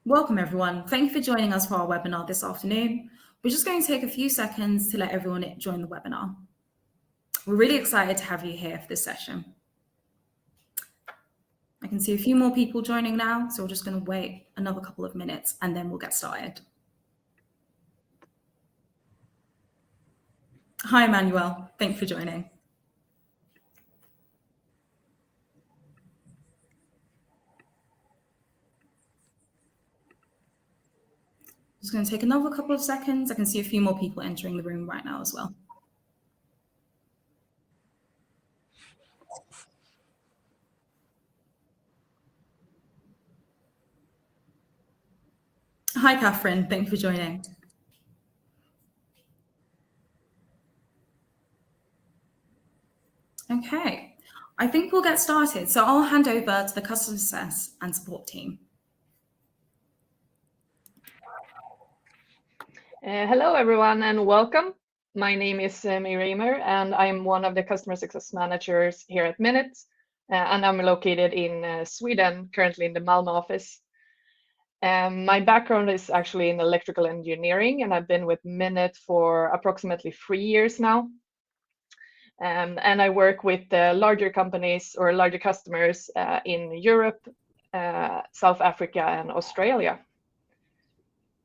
Welcome everyone. Thank you for joining us for our webinar this afternoon. We're just going to take a few seconds to let everyone join the webinar. We're really excited to have you here for this session. I can see a few more people joining now, so we're just going to wait another couple of minutes and then we'll get started. Hi, Emmanuel. Thanks for joining. Just going to take another couple of seconds. I can see a few more people entering the room right now as well. Hi, Catherine. Thanks for joining. Okay, I think we'll get started. So I'll hand over to the customer success and support team. Hello, everyone, and welcome. My name is May Raymer, and I'm one of the customer success managers here at Minute, and I'm located in Sweden, currently in the Malmö office. My background is actually in electrical engineering, and I've been with Minute for approximately 3 years now. And I work with larger companies or larger customers in Europe, South Africa, and Australia.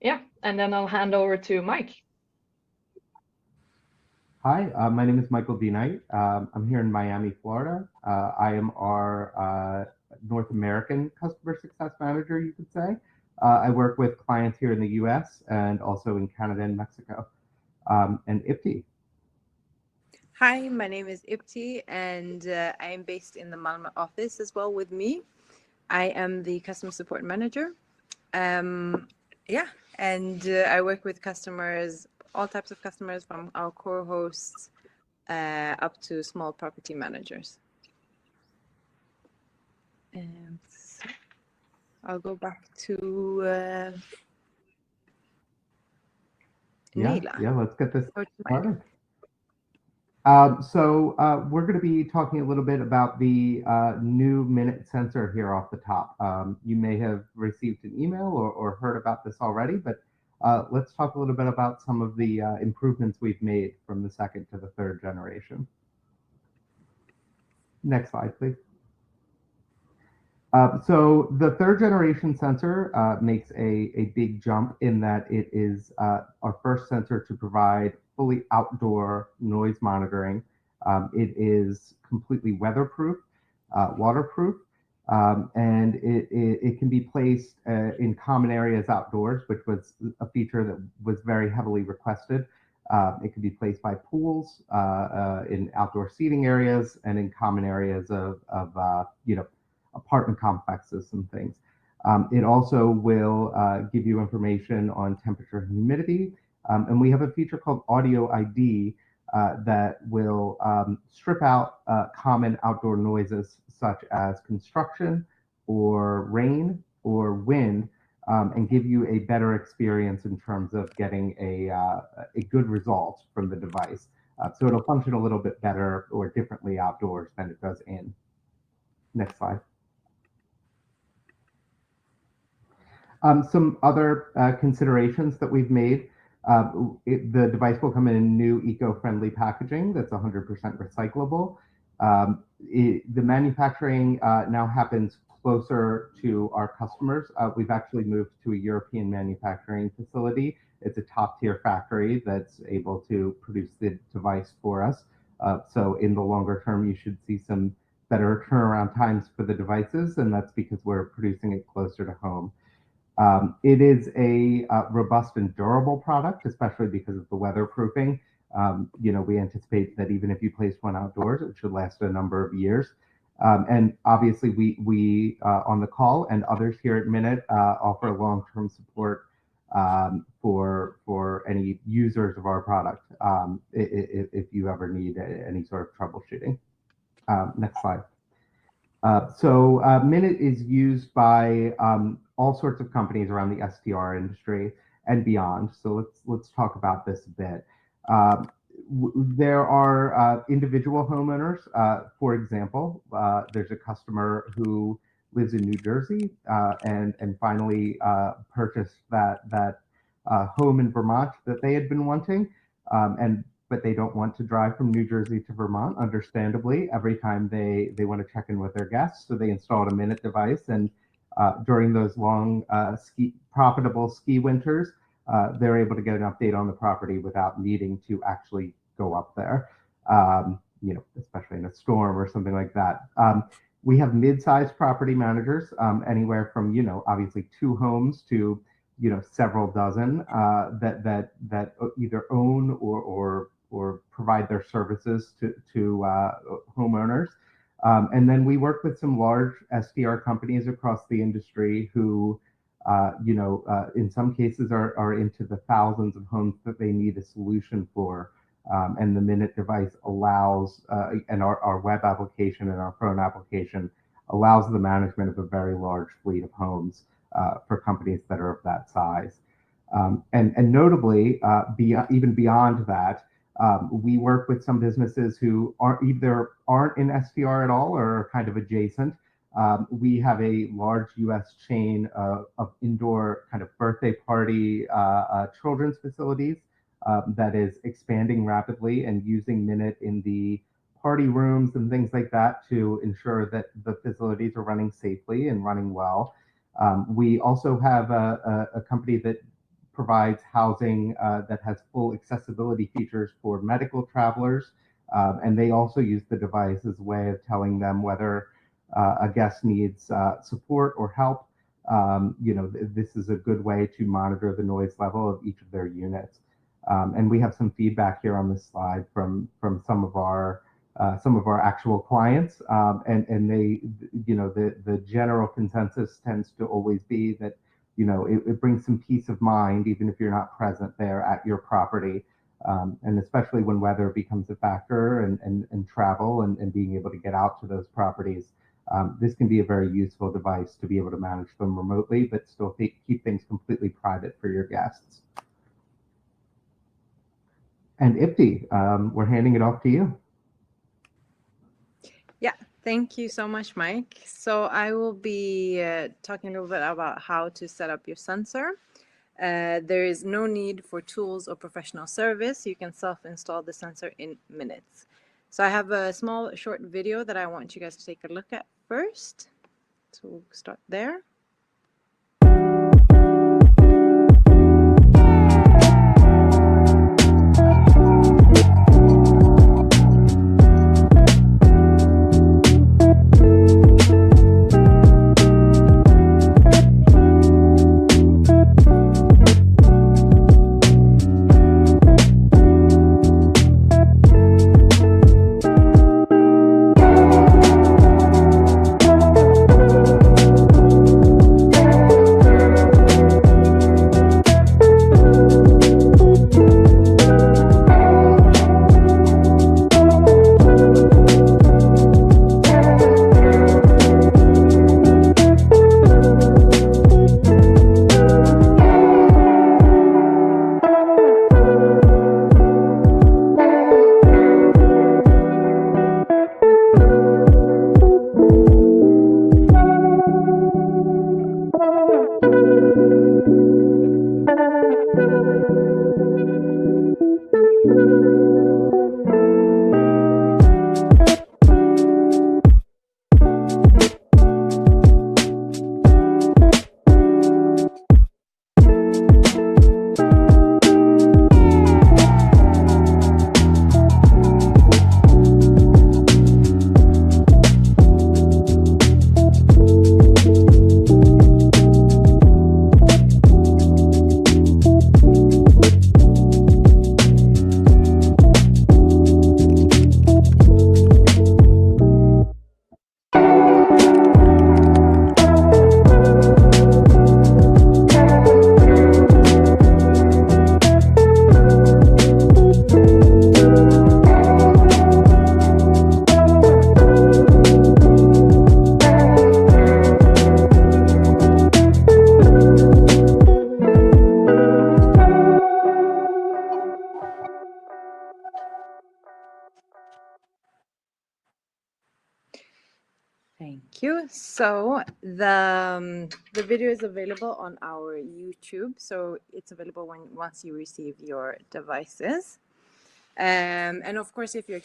Yeah, and then I'll hand over to Mike. Hi, my name is Michael D. Knight. I'm here in Miami, Florida. I am our North American customer success manager, you could say. I work with clients here in the US and also in Canada and Mexico. And Ipti. Hi, my name is Ipti, and I am based in the Malmö office as well with me. I am the customer support manager. I work with customers, all types of customers, from our core hosts up to small property managers. And so I'll go back to Nila. Yeah, let's get this started. We're going to be talking a little bit about the new Minute sensor here off the top. You may have received an email or heard about this already, but let's talk a little bit about some of the improvements we've made from the second to the third generation. Next slide, please. So the third generation sensor makes a big jump in that it is our first sensor to provide fully outdoor noise monitoring. It is completely weatherproof, waterproof, and it can be placed in common areas outdoors, which was a feature that was very heavily requested. It can be placed by pools, in outdoor seating areas, and in common areas of apartment complexes and things. It also will give you information on temperature and humidity. And we have a feature called Audio ID that will strip out common outdoor noises such as construction or rain or wind, and give you a better experience in terms of getting a good result from the device. So it'll function a little bit better or differently outdoors than it does in. Next slide. Some other considerations that we've made. The device will come in new eco-friendly packaging that's 100% recyclable. The manufacturing now happens closer to our customers. We've actually moved to a European manufacturing facility. It's a top-tier factory that's able to produce the device for us. So in the longer term, you should see some better turnaround times for the devices, and that's because we're producing it closer to home. It is a robust and durable product, especially because of the weatherproofing. We anticipate that even if you place one outdoors, it should last a number of years. And obviously, we on the call and others here at Minute offer long-term support for any users of our product if you ever need any sort of troubleshooting. Next slide. Minute is used by all sorts of companies around the STR industry and beyond. So let's talk about this a bit. There are individual homeowners. For example, there's a customer who lives in New Jersey and finally purchased that home in Vermont that they had been wanting. But they don't want to drive from New Jersey to Vermont, understandably, every time they want to check in with their guests. So they installed a Minute device, and during those long profitable ski winters, they're able to get an update on the property without needing to actually go up there, especially in a storm or something like that. We have mid-sized property managers, anywhere from, obviously 2 homes to, several dozen that either own or provide their services to homeowners. And then we work with some large SDR companies across the industry who, in some cases are into the thousands of homes that they need a solution for. And the Minute device allows, and our web application and our phone application allows the management of a very large fleet of homes for companies that are of that size. And notably, even beyond that, we work with some businesses who aren't in SDR at all or are kind of adjacent. We have a large US chain of indoor kind of birthday party children's facilities that is expanding rapidly and using Minute in the party rooms and things like that to ensure that the facilities are running safely and running well. We also have a company that provides housing that has full accessibility features for medical travelers. And they also use the device as a way of telling them whether a guest needs support or help. This is a good way to monitor the noise level of each of their units. And we have some feedback here on this slide from some of our actual clients. And they, the general consensus tends to always be that it brings some peace of mind, even if you're not present there at your property. And especially when weather becomes a factor and travel and being able to get out to those properties. This can be a very useful device to be able to manage them remotely, but still keep things completely private for your guests. And Ipti, we're handing it off to you. Yeah, thank you so much, Mike. So I will be talking a little bit about how to set up your sensor. There is no need for tools or professional service. You can self-install the sensor in minutes. So I have a small short video that I want you guys to take a look at first. So we'll start there. you. So the video is available on our YouTube. So it's available once you receive your devices. And of course, if you're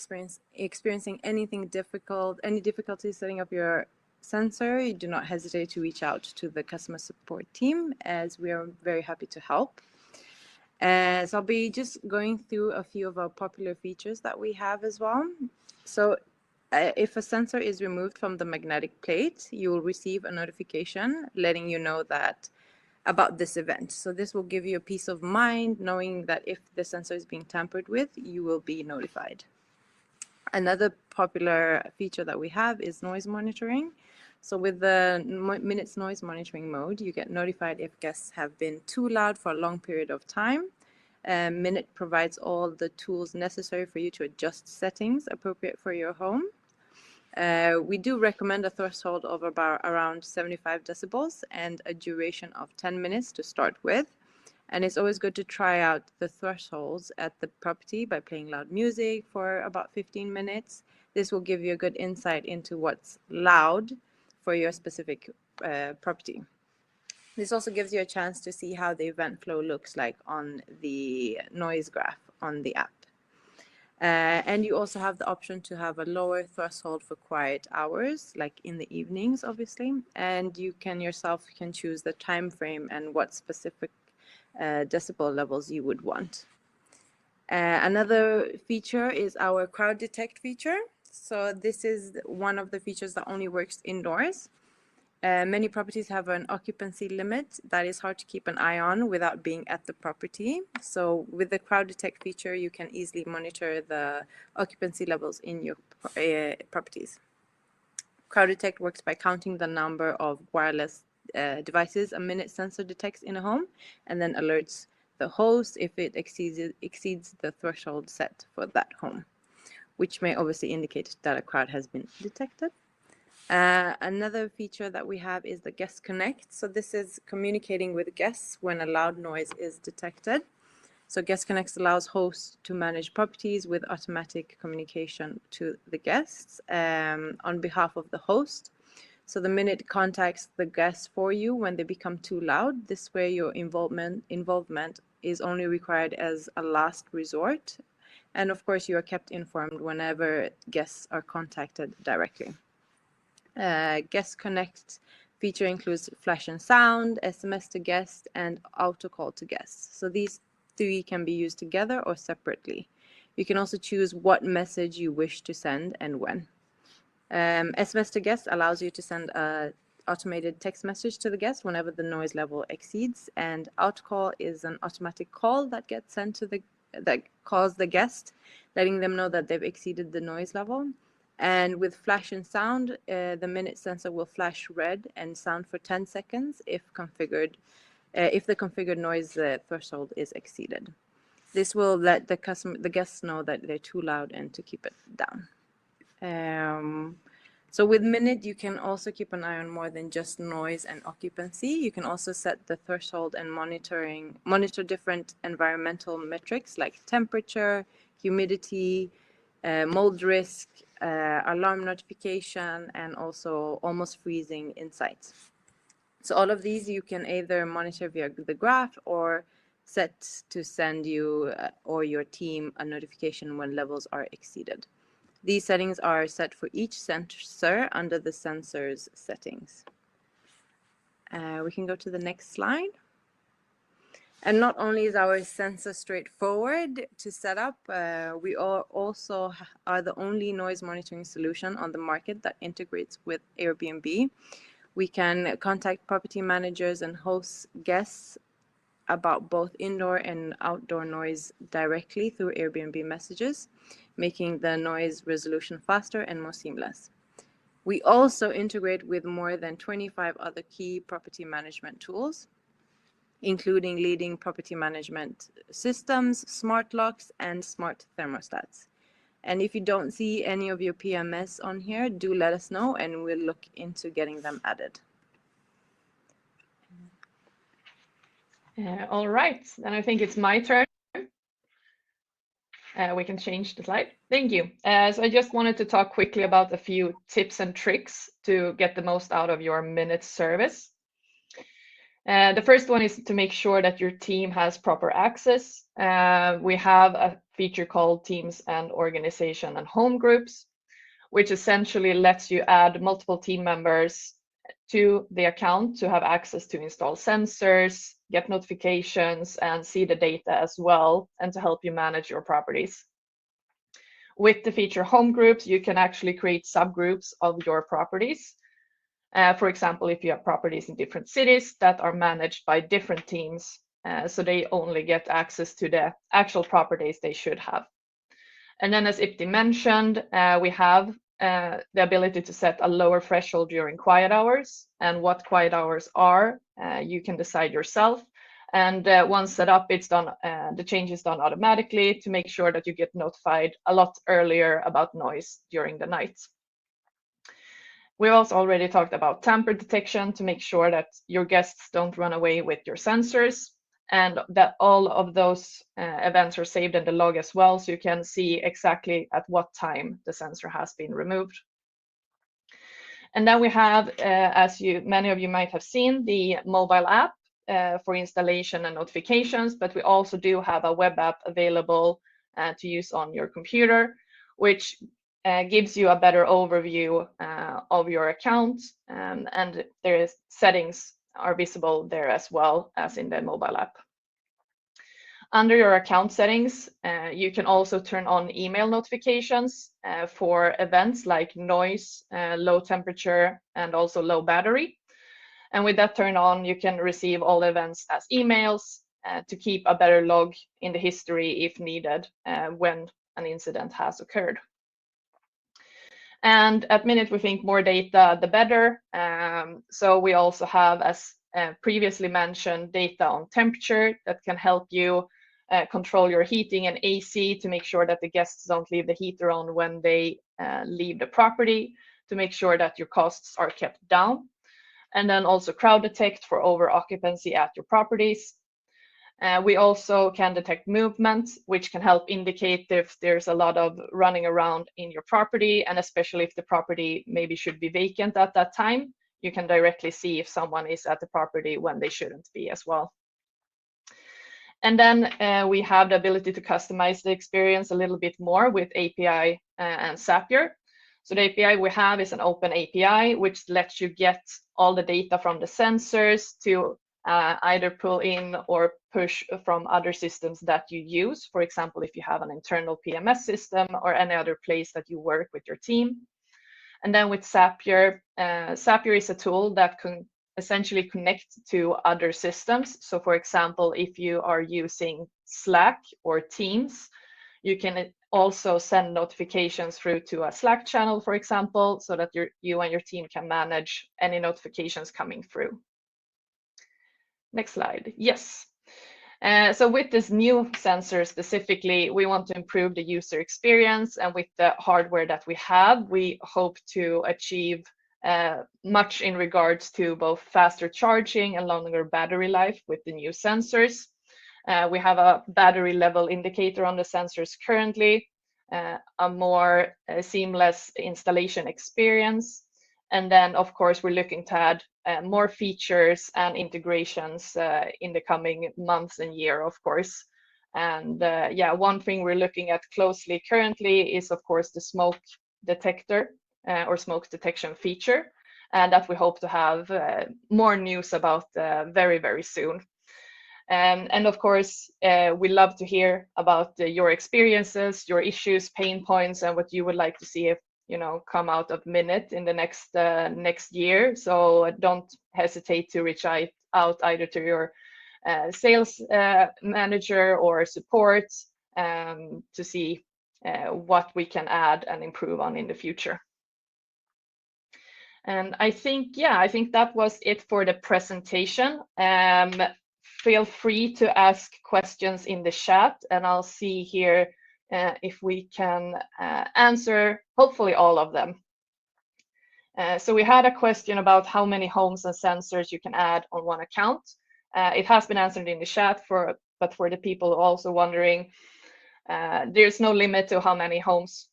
experiencing any difficulties setting up your sensor, you do not hesitate to reach out to the customer support team, as we are very happy to help. So I'll be just going through a few of our popular features that we have as well. So if a sensor is removed from the magnetic plate, you will receive a notification letting you know about this event. So this will give you a peace of mind knowing that if the sensor is being tampered with, you will be notified. Another popular feature that we have is noise monitoring. So with the Minutes noise monitoring mode, you get notified if guests have been too loud for a long period of time. Minute provides all the tools necessary for you to adjust settings appropriate for your home. We do recommend a threshold of around 75 decibels and a duration of 10 minutes to start with. And it's always good to try out the thresholds at the property by playing loud music for about 15 minutes. This will give you a good insight into what's loud for your specific property. This also gives you a chance to see how the event flow looks like on the noise graph on the app. And you also have the option to have a lower threshold for quiet hours, like in the evenings, obviously. And you can choose the time frame and what specific decibel levels you would want. Another feature is our crowd detect feature. So this is one of the features that only works indoors. Many properties have an occupancy limit that is hard to keep an eye on without being at the property. So with the crowd detect feature, you can easily monitor the occupancy levels in your properties. Crowd detect works by counting the number of wireless devices a Minute sensor detects in a home, and then alerts the host if it exceeds the threshold set for that home, which may obviously indicate that a crowd has been detected. Another feature that we have is the Guest Connect. So this is communicating with guests when a loud noise is detected. So Guest Connect allows hosts to manage properties with automatic communication to the guests on behalf of the host. So the Minute contacts the guests for you when they become too loud. This way your involvement is only required as a last resort. And of course, you are kept informed whenever guests are contacted directly. Guest Connect feature includes flash and sound, SMS to guest, and auto call to guests. So these three can be used together or separately. You can also choose what message you wish to send and when. SMS to guest allows you to send an automated text message to the guest whenever the noise level exceeds, and auto call is an automatic call that gets sent to that calls the guest, letting them know that they've exceeded the noise level. And with flash and sound, the Minute sensor will flash red and sound for 10 seconds if the configured noise threshold is exceeded. This will let the guests know that they're too loud and to keep it down. So with Minute, you can also keep an eye on more than just noise and occupancy. You can also set the threshold and monitor different environmental metrics like temperature, humidity, mold risk, alarm notification, and also almost freezing insights. So all of these you can either monitor via the graph or set to send you or your team a notification when levels are exceeded. These settings are set for each sensor under the sensor's settings. We can go to the next slide. And not only is our sensor straightforward to set up, we also are the only noise monitoring solution on the market that integrates with Airbnb. We can contact property managers and host guests about both indoor and outdoor noise directly through Airbnb messages, making the noise resolution faster and more seamless. We also integrate with more than 25 other key property management tools, including leading property management systems, smart locks, and smart thermostats. And if you don't see any of your PMS on here, do let us know and we'll look into getting them added. All right, then I think it's my turn. We can change the slide. Thank you. So I just wanted to talk quickly about a few tips and tricks to get the most out of your Minutes service. The first one is to make sure that your team has proper access. We have a feature called Teams and Organization and Home Groups, which essentially lets you add multiple team members to the account to have access to install sensors, get notifications, and see the data as well, and to help you manage your properties. With the feature Home Groups, you can actually create subgroups of your properties. For example, if you have properties in different cities that are managed by different teams, so they only get access to the actual properties they should have. And then, as Ipti mentioned, we have the ability to set a lower threshold during quiet hours. And what quiet hours are, you can decide yourself. And once set up, it's done. The change is done automatically to make sure that you get notified a lot earlier about noise during the night. We also already talked about tamper detection to make sure that your guests don't run away with your sensors, and that all of those events are saved in the log as well, so you can see exactly at what time the sensor has been removed. And then we have, as many of you might have seen, the mobile app for installation and notifications, but we also do have a web app available to use on your computer, which gives you a better overview of your account, and their settings are visible there as well as in the mobile app. Under your account settings, you can also turn on email notifications for events like noise, low temperature, and also low battery. And with that turned on, you can receive all events as emails to keep a better log in the history if needed when an incident has occurred. And at Minute, we think more data, the better. So we also have, as previously mentioned, data on temperature that can help you control your heating and AC to make sure that the guests don't leave the heater on when they leave the property, to make sure that your costs are kept down. And then also crowd detect for over occupancy at your properties. We also can detect movement, which can help indicate if there's a lot of running around in your property, and especially if the property maybe should be vacant at that time, you can directly see if someone is at the property when they shouldn't be as well. And then we have the ability to customize the experience a little bit more with API and Zapier. So the API we have is an open API, which lets you get all the data from the sensors to either pull in or push from other systems that you use. For example, if you have an internal PMS system or any other place that you work with your team. And then with Zapier, Zapier is a tool that can essentially connect to other systems. So for example, if you are using Slack or Teams, you can also send notifications through to a Slack channel, for example, so that you and your team can manage any notifications coming through. Next slide. Yes. So with this new sensor specifically, we want to improve the user experience, and with the hardware that we have, we hope to achieve much in regards to both faster charging and longer battery life with the new sensors. We have a battery level indicator on the sensors currently, a more seamless installation experience. And then, of course, we're looking to add more features and integrations in the coming months and year, of course. And yeah, one thing we're looking at closely currently is, of course, the smoke detector or smoke detection feature, and that we hope to have more news about very, very soon. And of course, we love to hear about your experiences, your issues, pain points, and what you would like to see if come out of Minute in the next year. So don't hesitate to reach out either to your sales manager or support to see what we can add and improve on in the future. And I think that was it for the presentation. Feel free to ask questions in the chat, and I'll see here if we can answer hopefully all of them. So we had a question about how many homes and sensors you can add on one account. It has been answered in the chat, but for the people also wondering, There's no limit to how many homes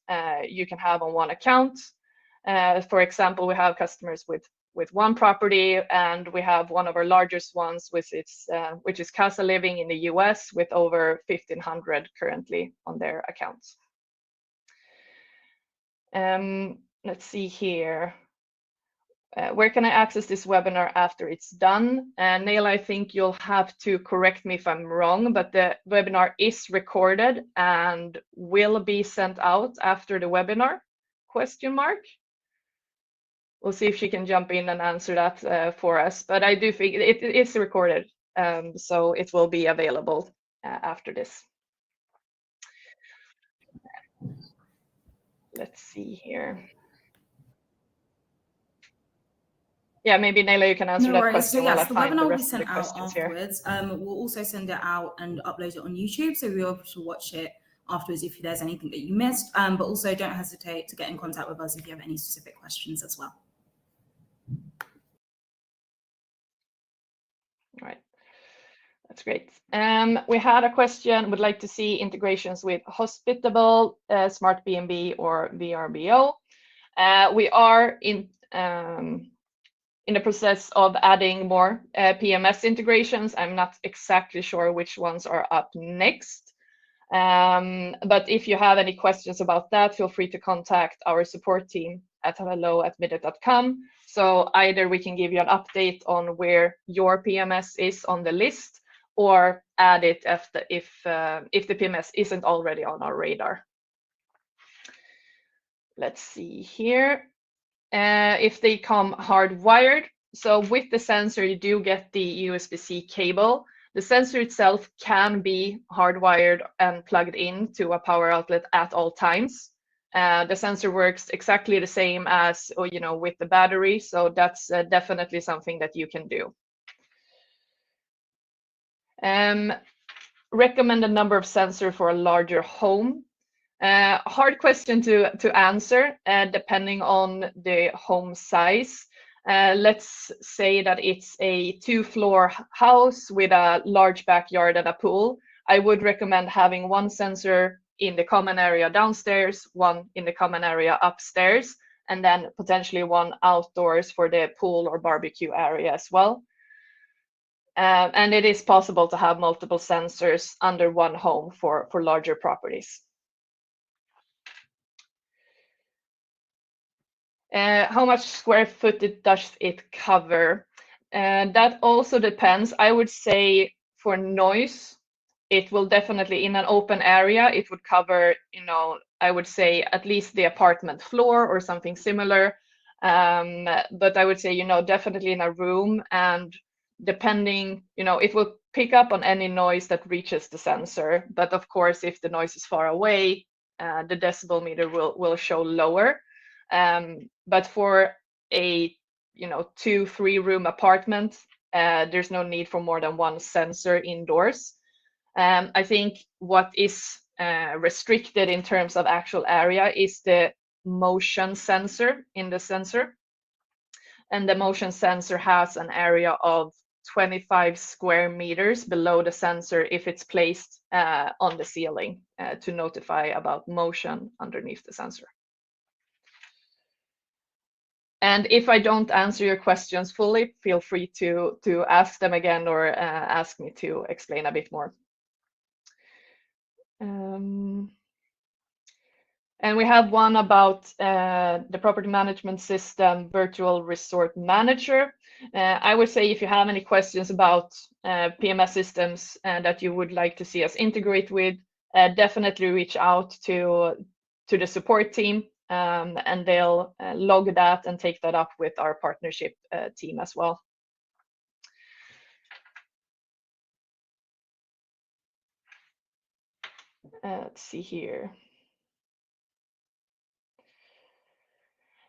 you can have on one account. For example, we have customers with one property, and we have one of our largest ones, which is Casa Living in the US, with over 1,500 currently on their accounts. Let's see here. Where can I access this webinar after it's done? Neil, I think you'll have to correct me if I'm wrong, but the webinar is recorded and will be sent out after the webinar, ? We'll see if she can jump in and answer that for us, but I do think it is recorded, so it will be available after this. Let's see here. Yeah, maybe Nayla, you can answer that question while I find the rest of the questions here. We'll also send it out and upload it on YouTube, so you'll be able to watch it afterwards if there's anything that you missed. But also don't hesitate to get in contact with us if you have any specific questions as well. All right, that's great. We had a question, would like to see integrations with Hospitable, Smart B&B, or VRBO. We are in the process of adding more PMS integrations. I'm not exactly sure which ones are up next. But if you have any questions about that, feel free to contact our support team at hello@midit.com. So either we can give you an update on where your PMS is on the list, or add it if the PMS isn't already on our radar. Let's see here. If they come hardwired, so with the sensor you do get the USB-C cable. The sensor itself can be hardwired and plugged in to a power outlet at all times. The sensor works exactly the same as with the battery, so that's definitely something that you can do. Recommended number of sensors for a larger home. Hard question to answer, depending on the home size. Let's say that it's a 2-floor house with a large backyard and a pool. I would recommend having one sensor in the common area downstairs, one in the common area upstairs, and then potentially one outdoors for the pool or barbecue area as well. And it is possible to have multiple sensors under one home for larger properties. How much square footage does it cover? That also depends. I would say for noise, it will definitely, in an open area, it would cover, I would say at least the apartment floor or something similar. But I would say, definitely in a room, and depending, it will pick up on any noise that reaches the sensor. But of course, if the noise is far away, the decibel meter will show lower. But for a 2-3 room apartment, there's no need for more than one sensor indoors. I think what is restricted in terms of actual area is the motion sensor in the sensor, and the motion sensor has an area of 25 square meters below the sensor if it's placed on the ceiling to notify about motion underneath the sensor. And if I don't answer your questions fully, feel free to ask them again, or ask me to explain a bit more. And we have one about the property management system Virtual Resort Manager. I would say if you have any questions about PMS systems that you would like to see us integrate with, definitely reach out to the support team, and they'll log that and take that up with our partnership team as well. Let's see here.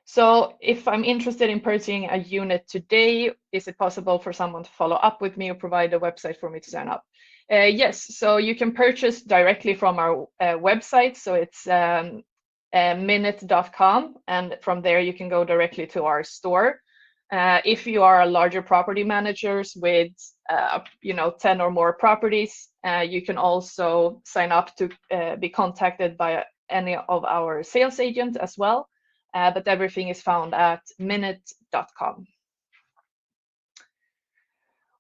So if I'm interested in purchasing a unit today, is it possible for someone to follow up with me or provide a website for me to sign up? Yes, so you can purchase directly from our website. So it's minit.com, and from there you can go directly to our store. If you are a larger property managers with 10 or more properties, you can also sign up to be contacted by any of our sales agents as well. But everything is found at minute.com.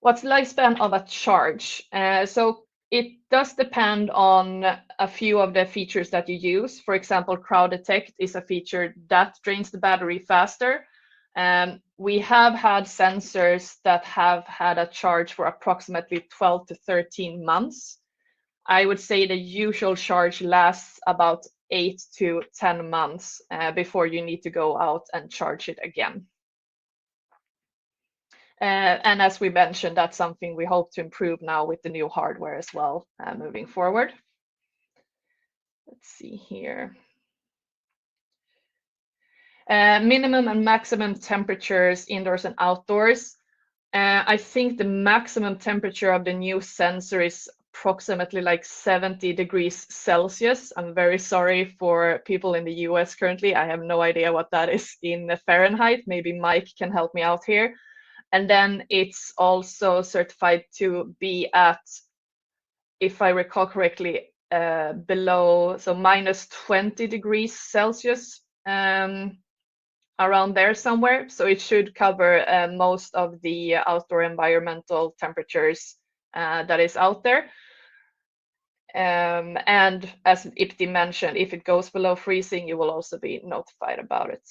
What's the lifespan of a charge? So it does depend on a few of the features that you use. For example, Crowd Detect is a feature that drains the battery faster. We have had sensors that have had a charge for approximately 12 to 13 months. I would say the usual charge lasts about 8 to 10 months before you need to go out and charge it again. And as we mentioned, that's something we hope to improve now with the new hardware as well, moving forward. Let's see here. Minimum and maximum temperatures indoors and outdoors. I think the maximum temperature of the new sensor is approximately like 70 degrees Celsius. I'm very sorry for people in the US currently. I have no idea what that is in Fahrenheit. Maybe Mike can help me out here. And then it's also certified to be at, if I recall correctly, below, so minus 20 degrees Celsius, around there somewhere. So it should cover most of the outdoor environmental temperatures that is out there. And as Ipti mentioned, if it goes below freezing, you will also be notified about it.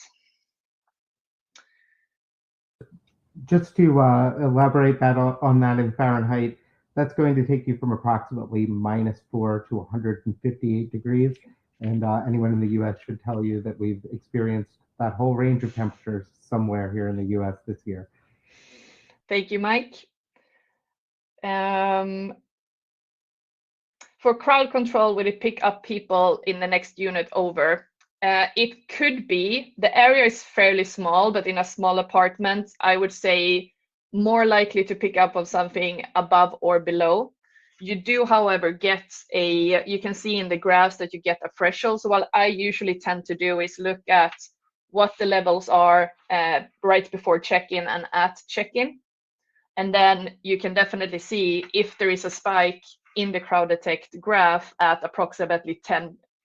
Just to elaborate that on that in Fahrenheit, that's going to take you from approximately -4 to 158 degrees. And anyone in the US should tell you that we've experienced that whole range of temperatures somewhere here in the US this year. Thank you, Mike. For crowd control, will it pick up people in the next unit over? It could be. The area is fairly small, but in a small apartment, I would say more likely to pick up on something above or below. You do, however, get you can see in the graphs that you get a threshold. So what I usually tend to do is look at what the levels are right before check-in and at check-in. And then you can definitely see if there is a spike in the Crowd Detect graph at approximately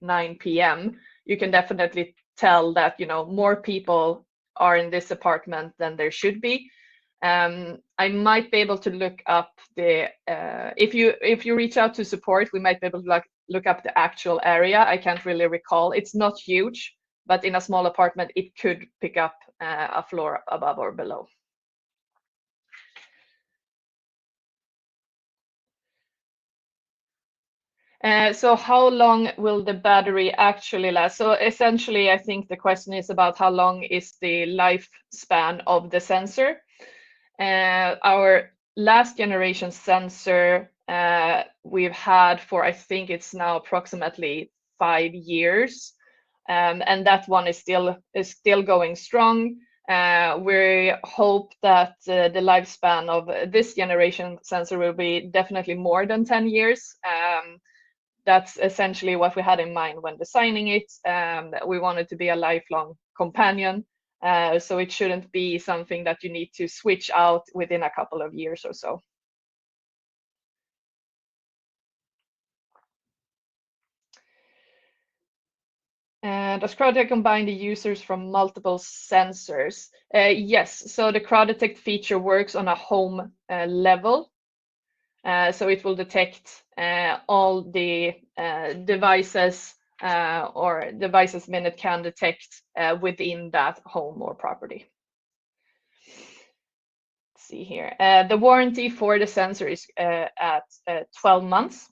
9 p.m. You can definitely tell that more people are in this apartment than there should be. I might be able to look up the if you reach out to support, we might be able to look up the actual area. I can't really recall. It's not huge, but in a small apartment, it could pick up a floor above or below. So how long will the battery actually last? So essentially, I think the question is about how long is the lifespan of the sensor. Our last generation sensor we've had for, I think it's now approximately 5 years. And that one is still going strong. We hope that the lifespan of this generation sensor will be definitely more than 10 years. That's essentially what we had in mind when designing it. We want it to be a lifelong companion, so it shouldn't be something that you need to switch out within a couple of years or so. Does Crowd Detect combine the users from multiple sensors? Yes, so the Crowd Detect feature works on a home level. So it will detect all the devices or devices Minute can detect within that home or property. Let's see here. The warranty for the sensor is at 12 months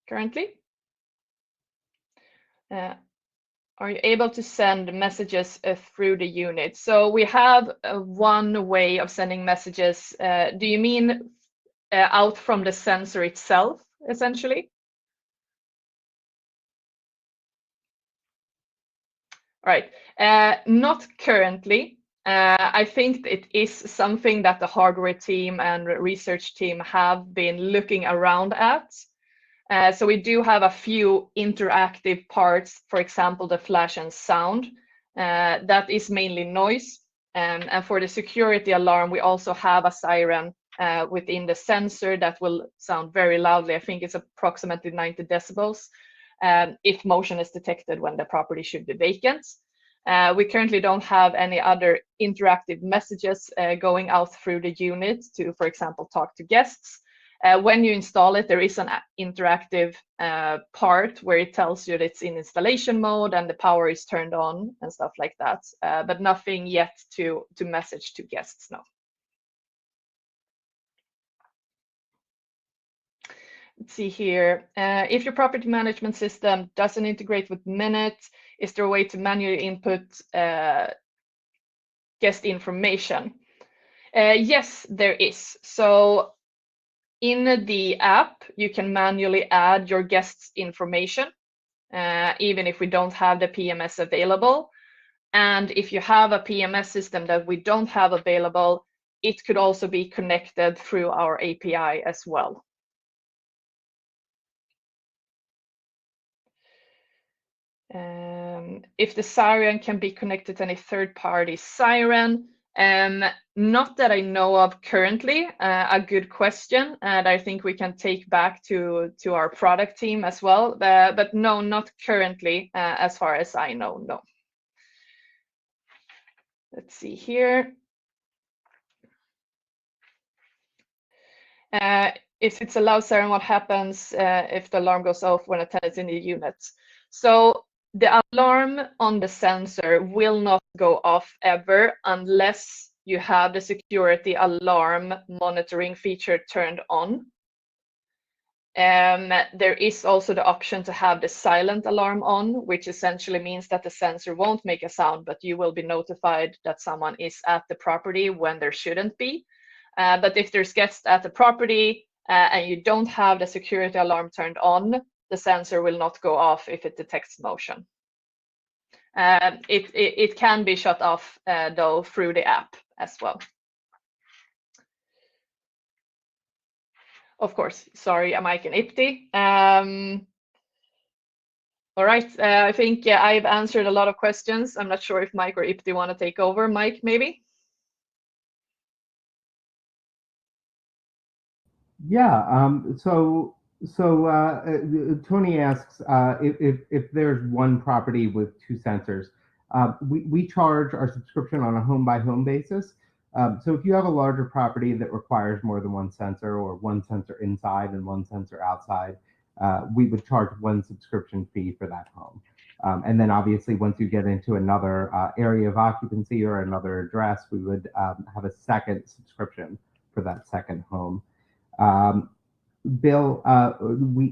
currently. Are you able to send messages through the unit? So we have one way of sending messages. Do you mean out from the sensor itself, essentially? Right. Not currently. I think it is something that the hardware team and research team have been looking around at. So we do have a few interactive parts, for example, the flash and sound. That is mainly noise. And for the security alarm, we also have a siren within the sensor that will sound very loudly. I think it's approximately 90 decibels if motion is detected when the property should be vacant. We currently don't have any other interactive messages going out through the unit to, for example, talk to guests. When you install it, there is an interactive part where it tells you that it's in installation mode and the power is turned on and stuff like that, but nothing yet to message to guests, no. Let's see here. If your property management system doesn't integrate with Minit, is there a way to manually input guest information? Yes, there is. So in the app, you can manually add your guests' information, even if we don't have the PMS available. And if you have a PMS system that we don't have available, it could also be connected through our API as well. If the siren can be connected to any third-party siren, not that I know of currently. A good question, and I think we can take back to our product team as well. But no, not currently, as far as I know, no. Let's see here. If it's a loud siren, what happens if the alarm goes off when a tenant is in the unit? So the alarm on the sensor will not go off ever unless you have the security alarm monitoring feature turned on. There is also the option to have the silent alarm on, which essentially means that the sensor won't make a sound, but you will be notified that someone is at the property when there shouldn't be. But if there's guests at the property and you don't have the security alarm turned on, the sensor will not go off if it detects motion. It can be shut off though through the app as well. Of course, sorry, Mike and Ipti. All right, I think I've answered a lot of questions. I'm not sure if Mike or Ipti want to take over. Mike, maybe? Yeah. So Tony asks if there's one property with two sensors. We charge our subscription on a home by home basis. So if you have a larger property that requires more than one sensor, or one sensor inside and one sensor outside, we would charge one subscription fee for that home. And then obviously once you get into another area of occupancy or another address, we would have a second subscription for that second home. Bill,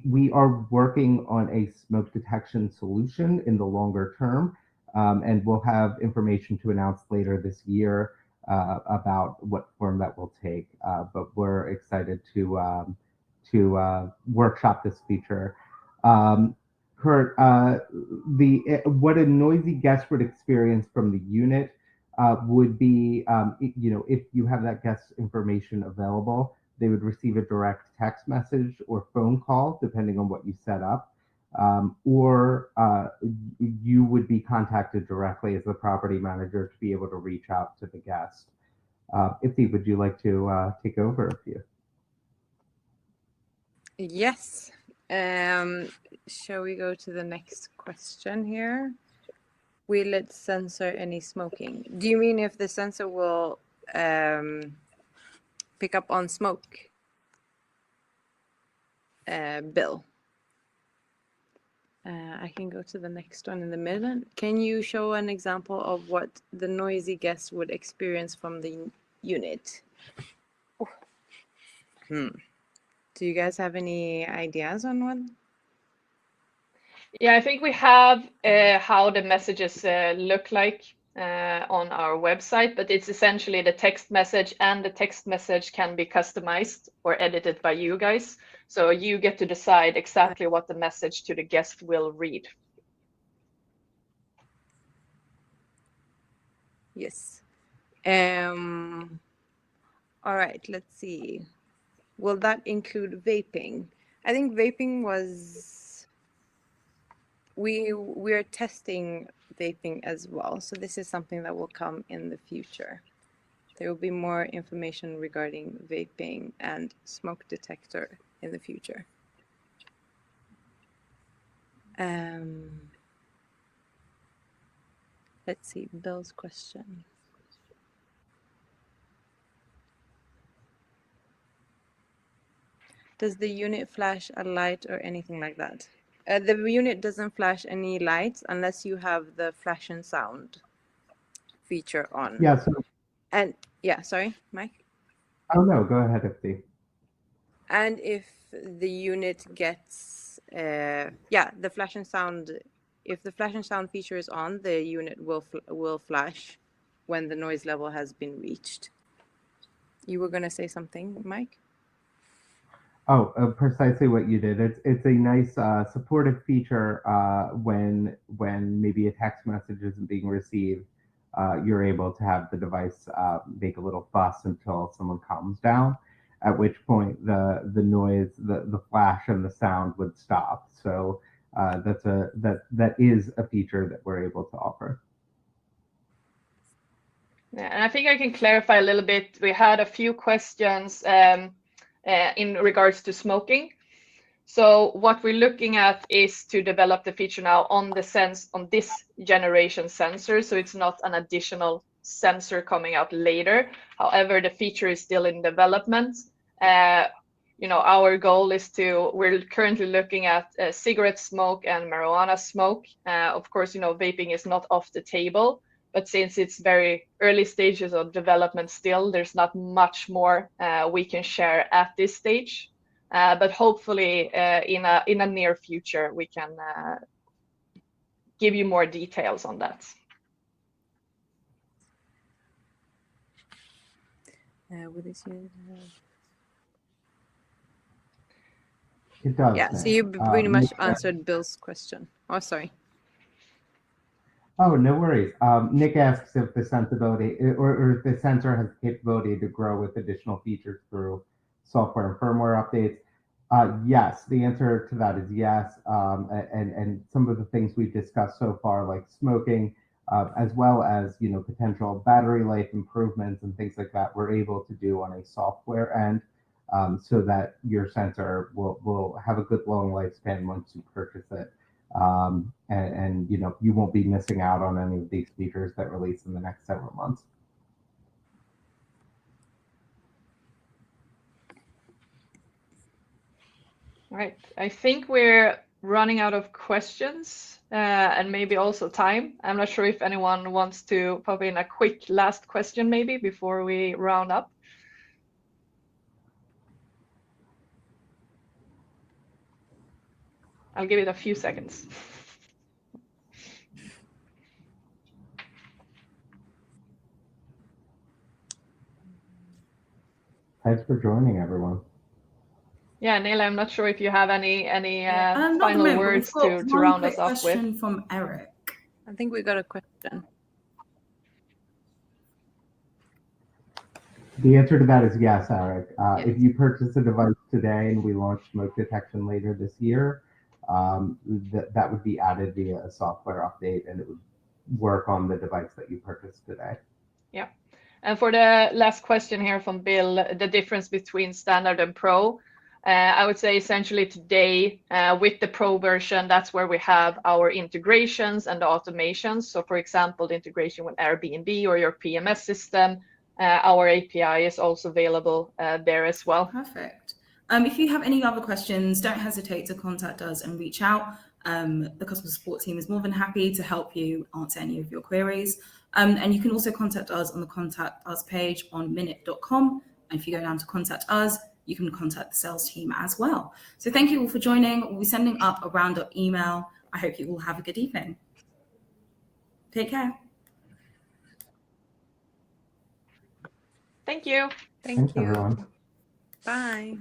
we are working on a smoke detection solution in the longer term, and we'll have information to announce later this year about what form that will take. But we're excited to workshop this feature. Kurt, what a noisy guest would experience from the unit would be, if you have that guest information available, they would receive a direct text message or phone call, depending on what you set up, or you would be contacted directly as the property manager to be able to reach out to the guest. Ipti, would you like to take over a few? Yes. Shall we go to the next question here? Will it censor any smoking? Do you mean if the sensor will pick up on smoke? Bill. I can go to the next one in the middle. Can you show an example of what the noisy guest would experience from the unit? Do you guys have any ideas on one? Yeah, I think we have how the messages look like on our website, but it's essentially the text message, and the text message can be customized or edited by you guys. So you get to decide exactly what the message to the guest will read. Yes. All right, let's see. Will that include vaping? I think vaping was, we're testing vaping as well. So this is something that will come in the future. There will be more information regarding vaping and smoke detector in the future. Let's see, Bill's question. Does the unit flash a light or anything like that? The unit doesn't flash any lights unless you have the flash and sound feature on. Yeah. So, And yeah, sorry, Mike. oh no, go ahead, FD. And if the unit gets, the flash and sound, if the flash and sound feature is on, the unit will flash when the noise level has been reached. You were going to say something, Mike? Oh, precisely what you did. It's a nice supportive feature when maybe a text message isn't being received. You're able to have the device make a little fuss until someone calms down, at which point the noise, the flash, and the sound would stop. So that is a feature that we're able to offer. Yeah, and I think I can clarify a little bit. We had a few questions in regards to smoking. So what we're looking at is to develop the feature now on this generation sensor. So it's not an additional sensor coming out later. However, the feature is still in development. Our goal is we're currently looking at cigarette smoke and marijuana smoke. Of course, vaping is not off the table, but since it's very early stages of development still, there's not much more we can share at this stage. But hopefully in a near future, we can give you more details on that. With this unit, It does. yeah, so you pretty much answered Bill's question. Oh, sorry. Oh, no worries. Nick asks if the sensibility or if the sensor has the capability to grow with additional features through software and firmware updates. Yes, the answer to that is yes. And some of the things we've discussed so far, like smoking, as well as potential battery life improvements and things like that, we're able to do on a software end, so that your sensor will have a good long lifespan once you purchase it. And you won't be missing out on any of these features that release in the next several months. All right, I think we're running out of questions and maybe also time. I'm not sure if anyone wants to pop in a quick last question maybe before we round up. I'll give it a few seconds. Thanks for joining, everyone. Yeah, Nela, I'm not sure if you have any Not final at the moment, but words we've got to one round quick us off with. question from Eric. I think we got a question. The answer to that is yes, Eric. Yes. If you purchase a device today and we launch smoke detection later this year, that would be added via a software update, and it would work on the device that you purchased today. Yeah. And for the last question here from Bill, the difference between standard and pro, I would say essentially today with the pro version, that's where we have our integrations and the automations. So for example, the integration with Airbnb or your PMS system, our API is also available there as well. Perfect. If you have any other questions, don't hesitate to contact us and reach out. The customer support team is more than happy to help you answer any of your queries. And you can also contact us on the Contact Us page on minute.com. And if you go down to Contact Us, you can contact the sales team as well. So thank you all for joining. We'll be sending up a roundup email. I hope you all have a good evening. Take care. Thank you. Thank you. Everyone. Bye.